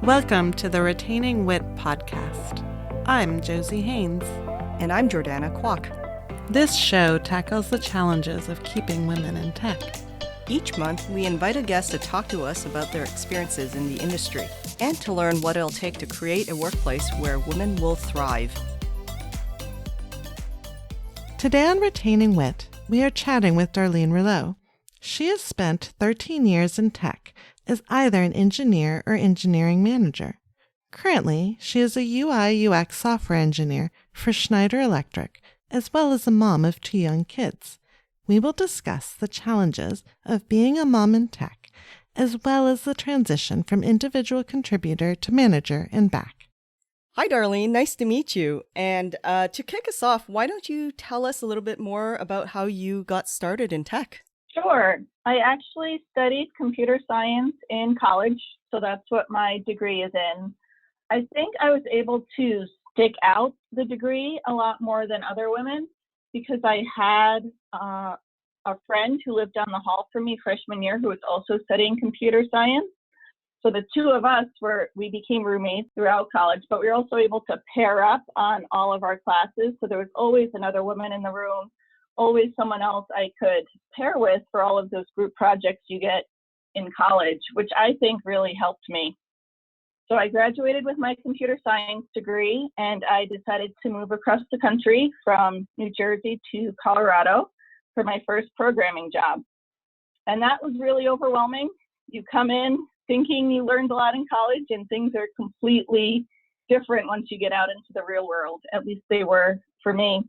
Welcome to the Retaining Wit podcast. I'm Josie Haynes. And I'm Jordana Kwok. This show tackles the challenges of keeping women in tech. Each month, we invite a guest to talk to us about their experiences in the industry and to learn what it'll take to create a workplace where women will thrive. Today on Retaining Wit, we are chatting with Darlene Rouleaux. She has spent 13 years in tech as either an engineer or engineering manager. Currently, she is a UI/UX software engineer for Schneider Electric, as well as a mom of 2 young kids. We will discuss the challenges of being a mom in tech, as well as the transition from individual contributor to manager and back. Hi, Darlene. Nice to meet you. And to kick us off, why don't you tell us a little bit more about how you got started in tech? Sure. I actually studied computer science in college, so that's what my degree is in. I think I was able to stick out the degree a lot more than other women because I had a friend who lived down the hall from me freshman year who was also studying computer science. So the two of us we became roommates throughout college, but we were also able to pair up on all of our classes. So there was always another woman in the room, always someone else I could pair with for all of those group projects you get in college, which I think really helped me. So I graduated with my computer science degree, and I decided to move across the country from New Jersey to Colorado for my first programming job. And that was really overwhelming. You come in thinking you learned a lot in college, and things are completely different once you get out into the real world. At least they were for me.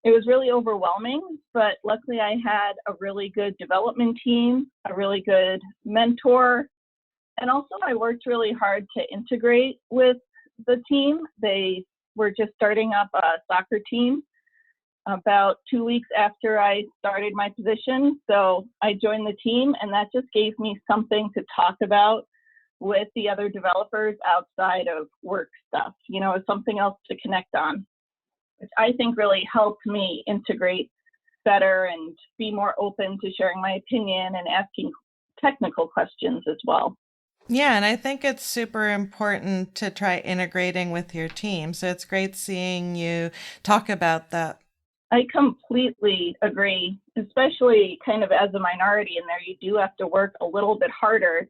It was really overwhelming, but luckily I had a really good development team, a really good mentor, and also I worked really hard to integrate with the team. They were just starting up a soccer team about 2 weeks after I started my position. So I joined the team, and that just gave me something to talk about with the other developers outside of work stuff, something else to connect on, which I think really helped me integrate better and be more open to sharing my opinion and asking technical questions as well. Yeah, and I think it's super important to try integrating with your team. So it's great seeing you talk about that. I completely agree, especially kind of as a minority in there. You do have to work a little bit harder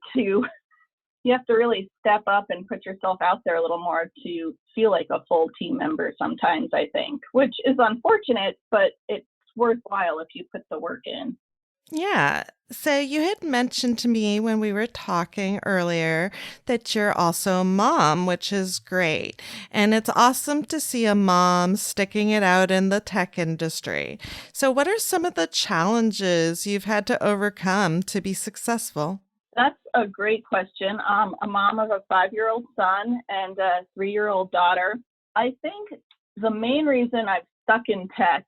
you have to really step up and put yourself out there a little more to feel like a full team member sometimes, I think, which is unfortunate, but it's worthwhile if you put the work in. Yeah. So you had mentioned to me when we were talking earlier that you're also a mom, which is great. And it's awesome to see a mom sticking it out in the tech industry. So what are some of the challenges you've had to overcome to be successful? That's a great question. I'm a mom of a 5-year-old son and a 3-year-old daughter. I think the main reason I've stuck in tech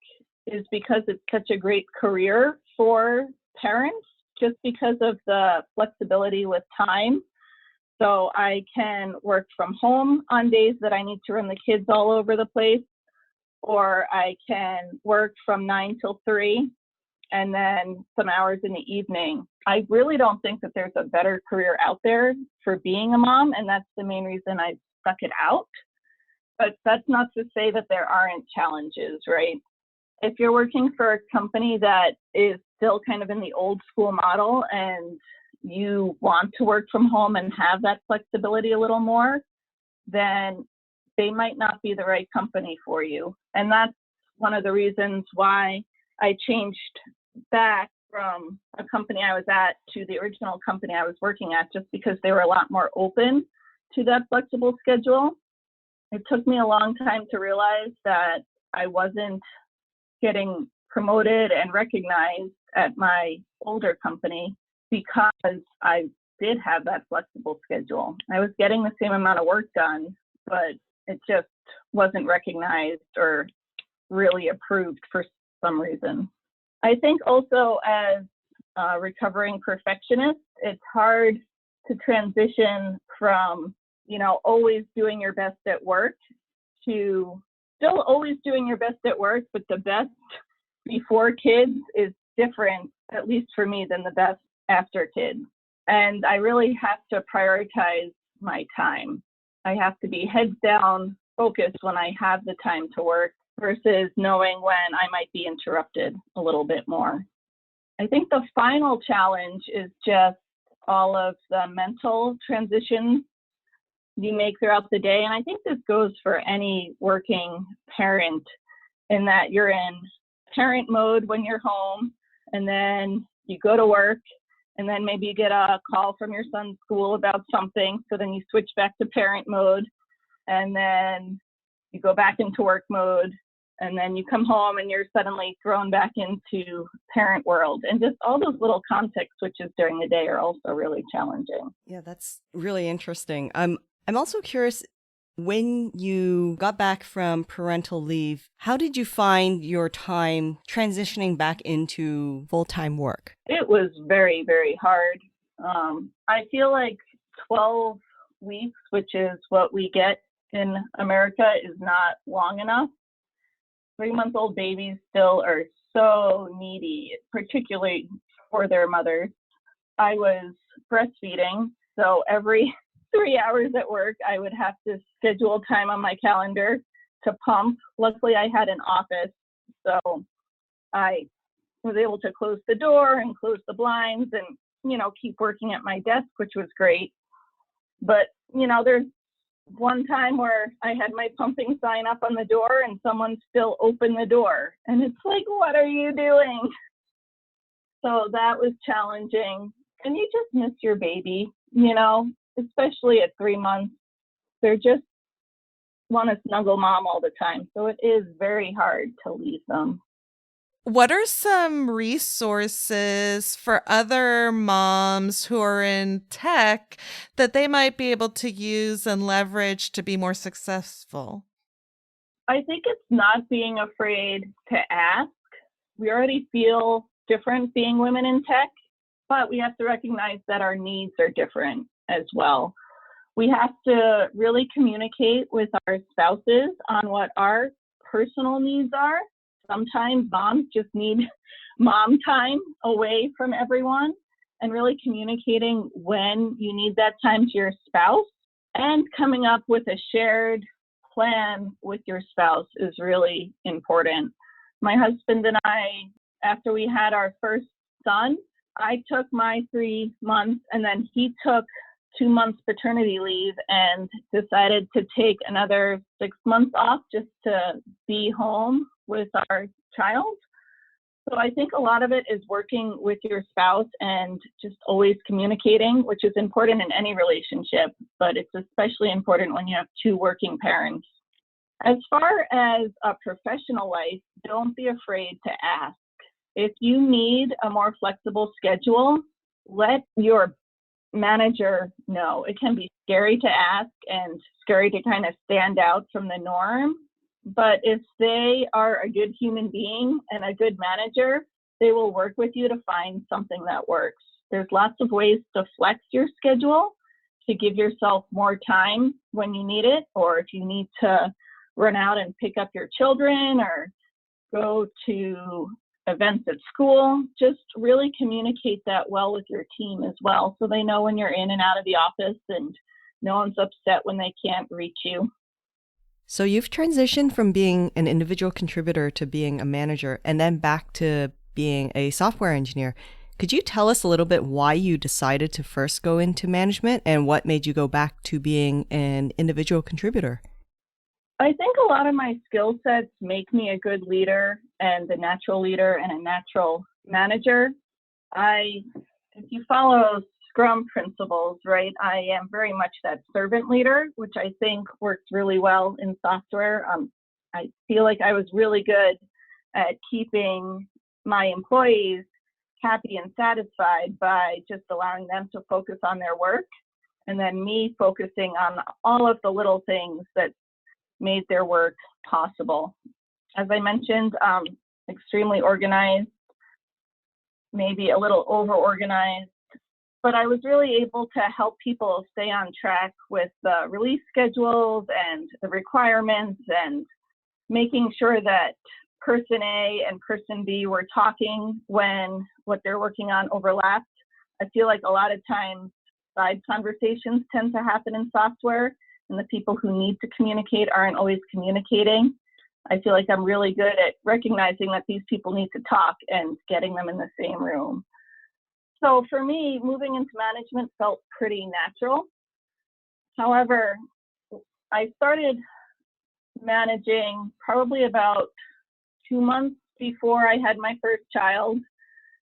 is because it's such a great career for parents, just because of the flexibility with time. So I can work from home on days that I need to run the kids all over the place, or I can work from 9 till 3 and then some hours in the evening. I really don't think that there's a better career out there for being a mom, and that's the main reason I stuck it out. But that's not to say that there aren't challenges, right? If you're working for a company that is still kind of in the old school model and you want to work from home and have that flexibility a little more, then they might not be the right company for you. And that's one of the reasons why I changed back from a company I was at to the original company I was working at, just because they were a lot more open to that flexible schedule. It took me a long time to realize that I wasn't getting promoted and recognized at my older company because I did have that flexible schedule. I was getting the same amount of work done, but it just wasn't recognized or really approved for some reason. I think also as a recovering perfectionist, it's hard to transition from, always doing your best at work to still always doing your best at work, but the best before kids is different, at least for me, than the best after kids. And I really have to prioritize my time. I have to be heads down, focused when I have the time to work versus knowing when I might be interrupted a little bit more. I think the final challenge is just all of the mental transitions you make throughout the day. And I think this goes for any working parent, in that you're in parent mode when you're home, and then you go to work, and then maybe you get a call from your son's school about something. So then you switch back to parent mode, and then you go back into work mode, and then you come home and you're suddenly thrown back into parent world. And just all those little context switches during the day are also really challenging. Yeah, that's really interesting. I'm also curious, when you got back from parental leave, how did you find your time transitioning back into full-time work? It was very, very hard. I feel like 12 weeks, which is what we get in America, is not long enough. 3-month-old babies still are so needy, particularly for their mothers. I was breastfeeding, so every 3 hours at work, I would have to schedule time on my calendar to pump. Luckily, I had an office, so I was able to close the door and close the blinds and, keep working at my desk, which was great. But, there's one time where I had my pumping sign up on the door and someone still opened the door. And it's like, what are you doing? So that was challenging. And you just miss your baby, especially at 3 months. They're just want to snuggle mom all the time. So it is very hard to leave them. What are some resources for other moms who are in tech that they might be able to use and leverage to be more successful? I think it's not being afraid to ask. We already feel different being women in tech, but we have to recognize that our needs are different as well. We have to really communicate with our spouses on what our personal needs are. Sometimes moms just need mom time away from everyone, and really communicating when you need that time to your spouse and coming up with a shared plan with your spouse is really important. My husband and I, after we had our first son, I took my 3 months and then he took 2 months paternity leave and decided to take another 6 months off just to be home with our child. So I think a lot of it is working with your spouse and just always communicating, which is important in any relationship, but it's especially important when you have 2 working parents. As far as a professional life, don't be afraid to ask. If you need a more flexible schedule, let your manager know. It can be scary to ask and scary to kind of stand out from the norm. But if they are a good human being and a good manager, they will work with you to find something that works. There's lots of ways to flex your schedule to give yourself more time when you need it, or if you need to run out and pick up your children or go to events at school. Just really communicate that well with your team as well, so they know when you're in and out of the office and no one's upset when they can't reach you. So you've transitioned from being an individual contributor to being a manager and then back to being a software engineer. Could you tell us a little bit why you decided to first go into management and what made you go back to being an individual contributor? I think a lot of my skill sets make me a good leader and a natural leader and a natural manager. If you follow Scrum principles, right, I am very much that servant leader, which I think works really well in software. I feel like I was really good at keeping my employees happy and satisfied by just allowing them to focus on their work, and then me focusing on all of the little things that made their work possible. As I mentioned, extremely organized, maybe a little over-organized, but I was really able to help people stay on track with the release schedules and the requirements and making sure that person A and person B were talking when what they're working on overlapped. I feel like a lot of times side conversations tend to happen in software, and the people who need to communicate aren't always communicating. I feel like I'm really good at recognizing that these people need to talk and getting them in the same room. So for me, moving into management felt pretty natural. However, I started managing probably about 2 months before I had my first child,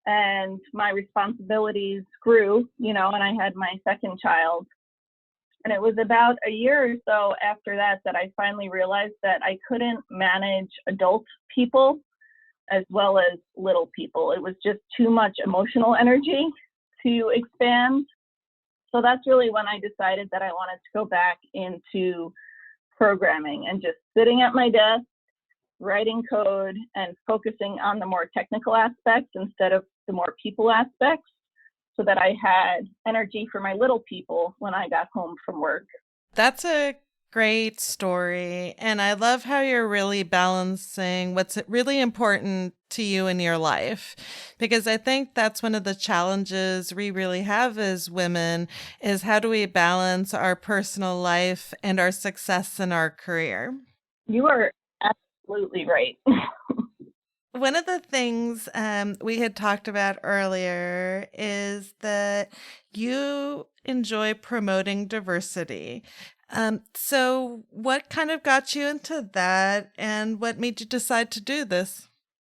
and my responsibilities grew, and I had my second child. And it was about a year or so after that that I finally realized that I couldn't manage adult people as well as little people. It was just too much emotional energy to expand. So that's really when I decided that I wanted to go back into programming and just sitting at my desk, writing code, and focusing on the more technical aspects instead of the more people aspects, so that I had energy for my little people when I got home from work. That's a great story. And I love how you're really balancing what's really important to you in your life, because I think that's one of the challenges we really have as women is how do we balance our personal life and our success in our career? You are absolutely right. One of the things we had talked about earlier is that you enjoy promoting diversity. So what kind of got you into that, and what made you decide to do this?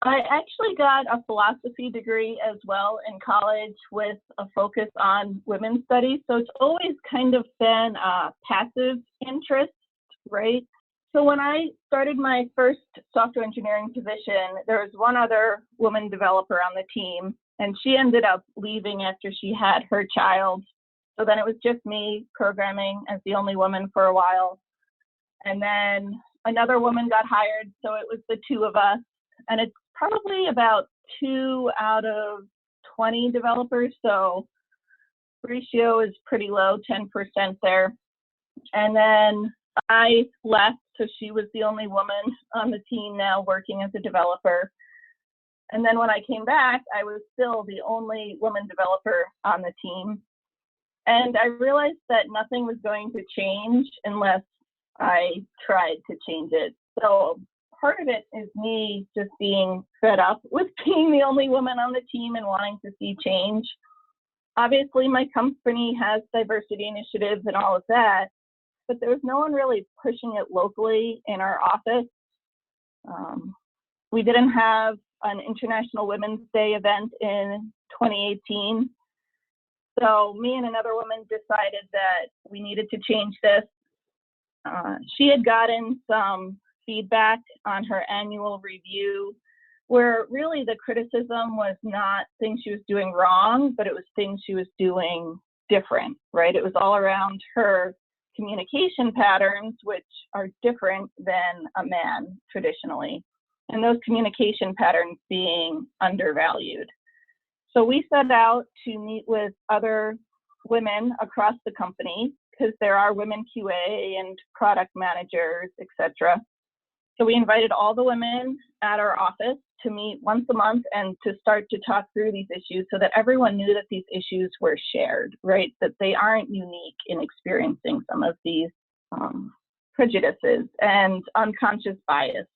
I actually got a philosophy degree as well in college with a focus on women's studies. So it's always kind of been a passive interest, right? So when I started my first software engineering position, there was one other woman developer on the team, and she ended up leaving after she had her child. So then it was just me programming as the only woman for a while. And then another woman got hired, so it was the two of us. And it's probably about 2 out of 20 developers, so ratio is pretty low, 10% there. And then I left, so she was the only woman on the team now working as a developer. And then when I came back, I was still the only woman developer on the team. And I realized that nothing was going to change unless I tried to change it. So part of it is me just being fed up with being the only woman on the team and wanting to see change. Obviously, my company has diversity initiatives and all of that, but there was no one really pushing it locally in our office. We didn't have an International Women's Day event in 2018. So me and another woman decided that we needed to change this. She had gotten some feedback on her annual review where really the criticism was not things she was doing wrong, but it was things she was doing different, right? It was all around her communication patterns, which are different than a man traditionally, and those communication patterns being undervalued. So we set out to meet with other women across the company because there are women QA and product managers, etc. So we invited all the women at our office to meet once a month and to start to talk through these issues so that everyone knew that these issues were shared, right? That they aren't unique in experiencing some of these prejudices and unconscious bias.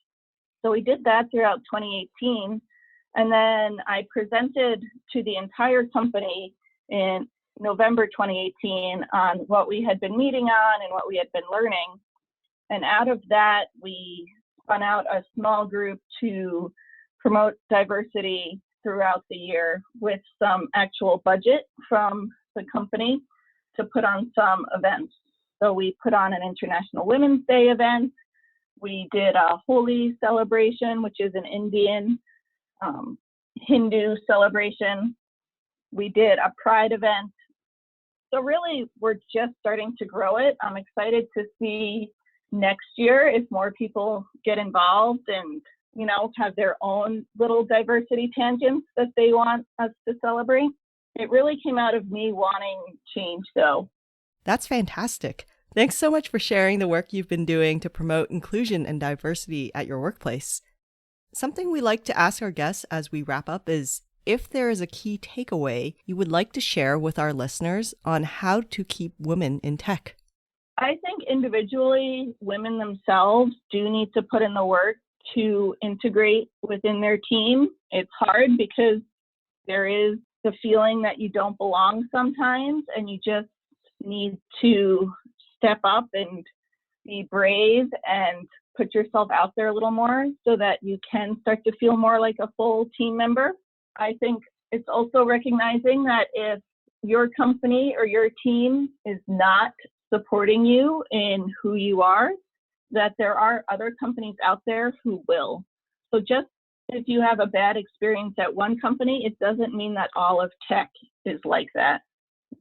So we did that throughout 2018. And then I presented to the entire company in November 2018 on what we had been meeting on and what we had been learning. And out of that, we spun out a small group to promote diversity throughout the year with some actual budget from the company to put on some events. So we put on an International Women's Day event. We did a Holi celebration, which is an Indian Hindu celebration. We did a Pride event. So really, we're just starting to grow it. I'm excited to see next year if more people get involved and, you know, have their own little diversity tangents that they want us to celebrate. It really came out of me wanting change, though. That's fantastic. Thanks so much for sharing the work you've been doing to promote inclusion and diversity at your workplace. Something we like to ask our guests as we wrap up is if there is a key takeaway you would like to share with our listeners on how to keep women in tech. I think individually, women themselves do need to put in the work to integrate within their team. It's hard because there is the feeling that you don't belong sometimes, and you just need to step up and be brave and put yourself out there a little more so that you can start to feel more like a full team member. I think it's also recognizing that if your company or your team is not supporting you in who you are, that there are other companies out there who will. So just if you have a bad experience at one company, it doesn't mean that all of tech is like that.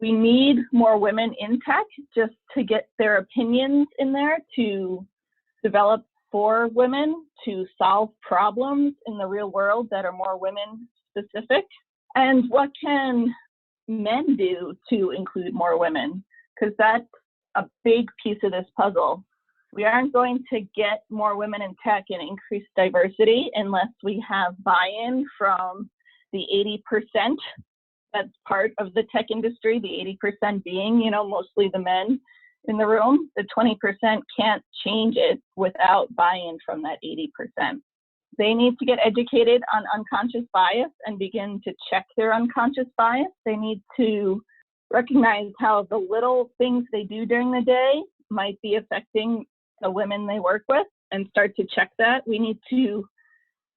We need more women in tech just to get their opinions in there, to develop for women, to solve problems in the real world that are more women specific. And what can men do to include more women? Because that's a big piece of this puzzle. We aren't going to get more women in tech and increase diversity unless we have buy-in from the 80% that's part of the tech industry, the 80% being, mostly the men in the room. The 20% can't change it without buy-in from that 80%. They need to get educated on unconscious bias and begin to check their unconscious bias. They need to recognize how the little things they do during the day might be affecting the women they work with and start to check that. We need to,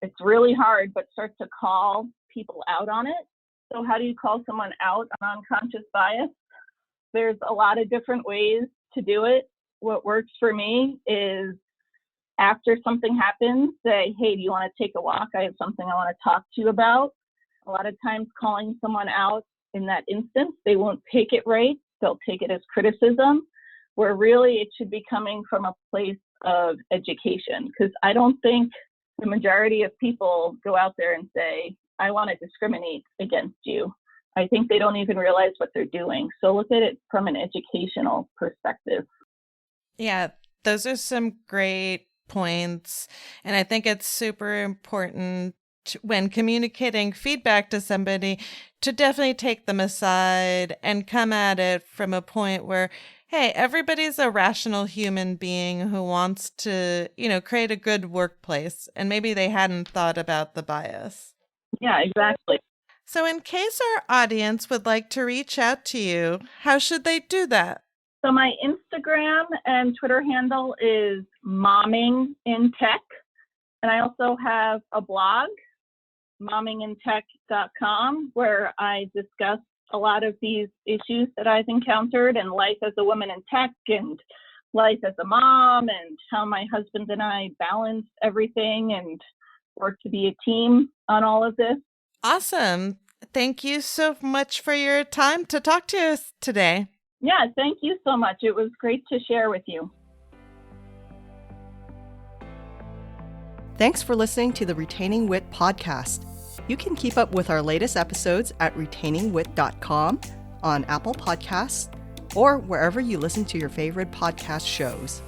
it's really hard, but start to call people out on it. So how do you call someone out on unconscious bias? There's a lot of different ways to do it. What works for me is after something happens, say, hey, do you want to take a walk? I have something I want to talk to you about. A lot of times calling someone out in that instance, they won't take it right. They'll take it as criticism, where really it should be coming from a place of education. Because I don't think the majority of people go out there and say, I want to discriminate against you. I think they don't even realize what they're doing. So look at it from an educational perspective. Yeah, those are some great points. And I think it's super important when communicating feedback to somebody to definitely take them aside and come at it from a point where, hey, everybody's a rational human being who wants to, create a good workplace. And maybe they hadn't thought about the bias. Yeah, exactly. So in case our audience would like to reach out to you, how should they do that? So my Instagram and Twitter handle is mommingintech. And I also have a blog, mommingintech.com, where I discuss a lot of these issues that I've encountered and life as a woman in tech and life as a mom and how my husband and I balance everything and work to be a team on all of this. Awesome. Thank you so much for your time to talk to us today. Yeah, thank you so much. It was great to share with you. Thanks for listening to the Retaining Wit podcast. You can keep up with our latest episodes at retainingwit.com, on Apple Podcasts, or wherever you listen to your favorite podcast shows.